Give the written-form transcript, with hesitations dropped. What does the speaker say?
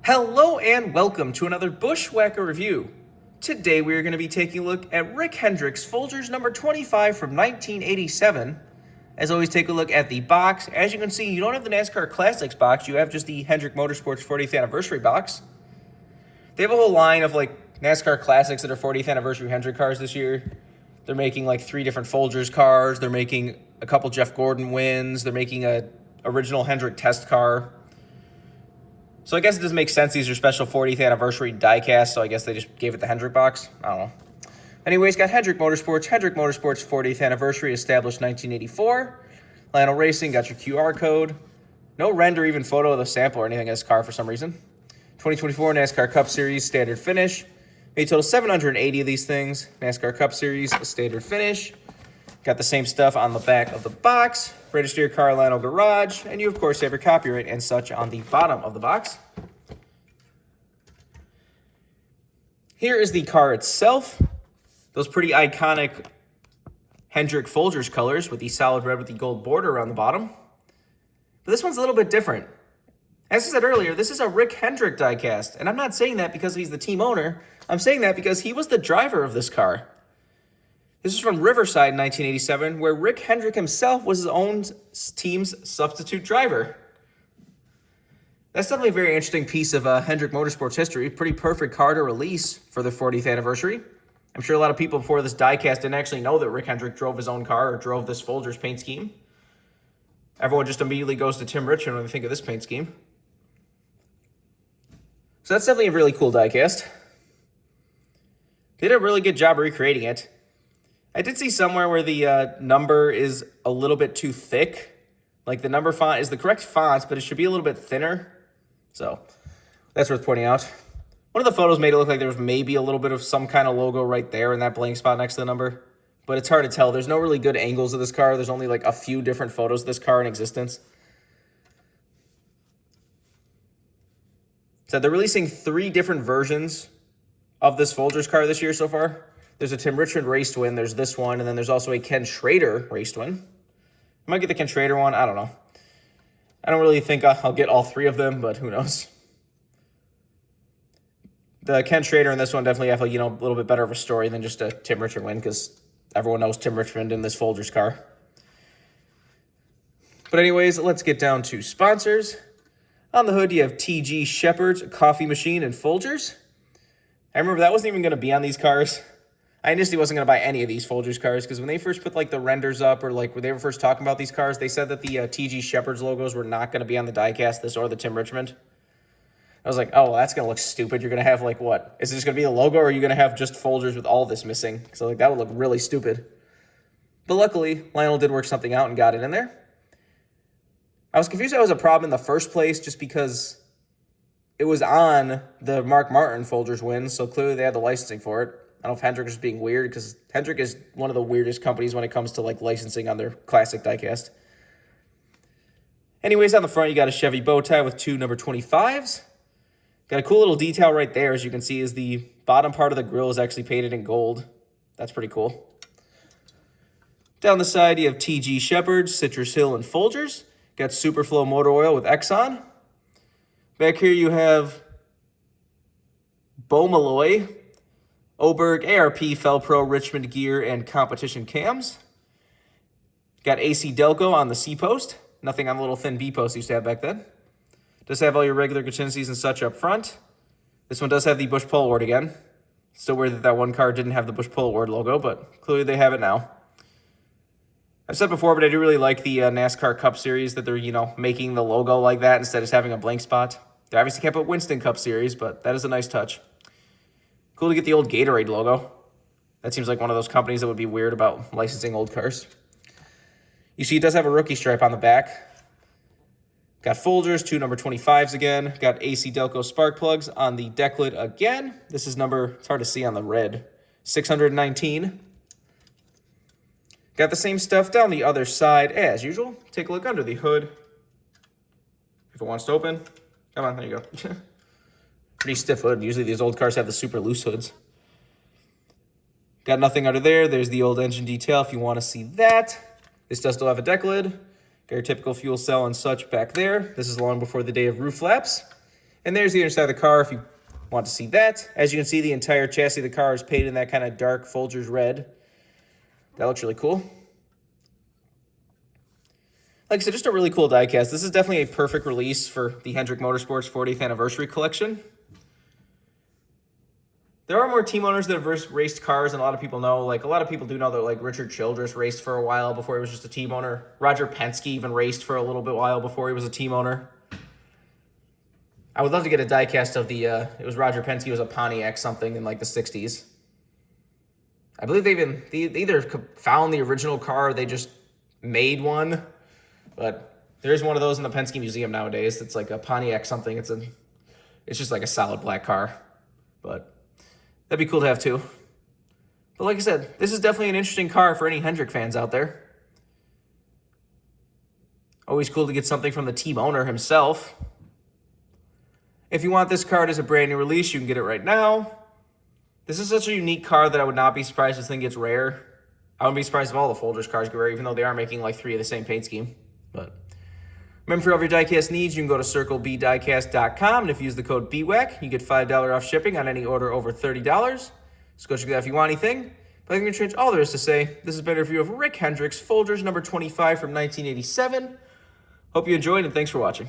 Hello and welcome to another BWhack review. Today we are going to be taking a look at Rick Hendrick's Folgers number 25 from 1987. As always, take a look at the box. As you can see, you don't have the NASCAR Classics box, you have just the Hendrick Motorsports 40th anniversary box. They have a whole line of like NASCAR Classics that are 40th anniversary Hendrick cars this year. They're making like 3 different Folgers cars, they're making a couple Jeff Gordon wins, they're making a original Hendrick test car. So I guess it doesn't make sense. These are special 40th anniversary diecast, so I guess they just gave it the Hendrick box. I don't know. Anyways, got Hendrick Motorsports 40th anniversary, established 1984. Lionel Racing, got your QR code. No render, even photo of the sample or anything of this car for some reason. 2024 NASCAR Cup Series, standard finish. Made total 780 of these things. NASCAR Cup Series, standard finish. Got the same stuff on the back of the box. Register your car, Lionel Garage, and you of course have your copyright and such on the bottom of the box. Here is the car itself. Those pretty iconic Hendrick Folgers colors with the solid red with the gold border around the bottom. But this one's a little bit different. As I said earlier, this is a Rick Hendrick diecast, and I'm not saying that because he's the team owner. I'm saying that because he was the driver of this car. This is from Riverside in 1987, where Rick Hendrick himself was his own team's substitute driver. That's definitely a very interesting piece of Hendrick Motorsports history. Pretty perfect car to release for the 40th anniversary. I'm sure a lot of people before this diecast didn't actually know that Rick Hendrick drove his own car or drove this Folgers paint scheme. Everyone just immediately goes to Tim Richmond when they think of this paint scheme. So that's definitely a really cool diecast. They did a really good job recreating it. I did see somewhere where the number is a little bit too thick. Like the number font is the correct font, but it should be a little bit thinner. So that's worth pointing out. One of the photos made it look like there was maybe a little bit of some kind of logo right there in that blank spot next to the number. But it's hard to tell. There's no really good angles of this car. There's only like a few different photos of this car in existence. So they're releasing 3 different versions of this Folgers car this year so far. There's a Tim Richmond race to win, there's this one, and then there's also a Ken Schrader race to win. I might get the Ken Schrader one, I don't know. I don't really think I'll get all 3 of them, but who knows. The Ken Schrader and this one definitely have a little bit better of a story than just a Tim Richmond win, because everyone knows Tim Richmond in this Folgers car. But anyways, let's get down to sponsors. On the hood, you have T.G. Shepherd's Coffee Machine and Folgers. I remember that wasn't even going to be on these cars. I initially wasn't going to buy any of these Folgers cars because when they first put like the renders up or like when they were first talking about these cars, they said that the T.G. Shepherd's logos were not going to be on the diecast, this or the Tim Richmond. I was like, oh, well, that's going to look stupid. You're going to have like what? Is it just going to be the logo or are you going to have just Folgers with all this missing? So like that would look really stupid. But luckily, Lionel did work something out and got it in there. I was confused that was a problem in the first place just because it was on the Mark Martin Folgers win, so clearly they had the licensing for it. I don't know if Hendrick is being weird because Hendrick is one of the weirdest companies when it comes to like licensing on their classic diecast. Anyways, on the front, you got a Chevy bow tie with 2 number 25s. Got a cool little detail right there, as you can see, is the bottom part of the grille is actually painted in gold. That's pretty cool. Down the side, you have T.G. Shepherd's, Citrus Hill, and Folgers. Got Superflow motor oil with Exxon. Back here, you have Beaumaloy, Oberg, ARP, Felpro, Richmond gear, and competition cams. Got AC Delco on the C post. Nothing on the little thin B post you used to have back then. Does have all your regular contingencies and such up front. This one does have the Busch Pole Award again. Still weird that that one car didn't have the Busch Pole Award logo, but clearly they have it now. I've said before, but I do really like the NASCAR Cup Series that they're, making the logo like that instead of just having a blank spot. They obviously kept it Winston Cup Series, but that is a nice touch. Cool to get the old Gatorade logo. That seems like one of those companies that would be weird about licensing old cars. You see it does have a rookie stripe on the back. Got Folgers, 2 number 25s again. Got AC Delco spark plugs on the deck lid again. This is number, it's hard to see on the red, 619. Got the same stuff down the other side as usual. Take a look under the hood. If it wants to open. Come on, there you go. Pretty stiff hood. Usually these old cars have the super loose hoods. Got nothing under there. There's the old engine detail if you want to see that. This does still have a deck lid. Got your typical fuel cell and such back there. This is long before the day of roof flaps. And there's the inside of the car if you want to see that. As you can see, the entire chassis of the car is painted in that kind of dark Folgers red. That looks really cool. Like I said, just a really cool diecast. This is definitely a perfect release for the Hendrick Motorsports 40th Anniversary Collection. There are more team owners that have raced cars than a lot of people know. Like, a lot of people do know that, like, Richard Childress raced for a while before he was just a team owner. Roger Penske even raced for a little bit while before he was a team owner. I would love to get a diecast of the, it was Roger Penske, was a Pontiac something in, like, the 60s. I believe they either found the original car or they just made one. But there is one of those in the Penske Museum nowadays. It's like a Pontiac something. It's just like a solid black car. But that'd be cool to have too. But like I said, this is definitely an interesting car for any Hendrick fans out there. Always cool to get something from the team owner himself. If you want this card as a brand new release, you can get it right now. This is such a unique car that I would not be surprised if this thing gets rare. I wouldn't be surprised if all the Folgers cars get rare, even though they are making like 3 of the same paint scheme. But remember, for all of your diecast needs, you can go to CircleBDiecast.com, and if you use the code BWhack, you get $5 off shipping on any order over $30. So go check that if you want anything. But I think I'm going to change all there is to say. This has been a review of Rick Hendrick's Folgers number 25 from 1987. Hope you enjoyed, and thanks for watching.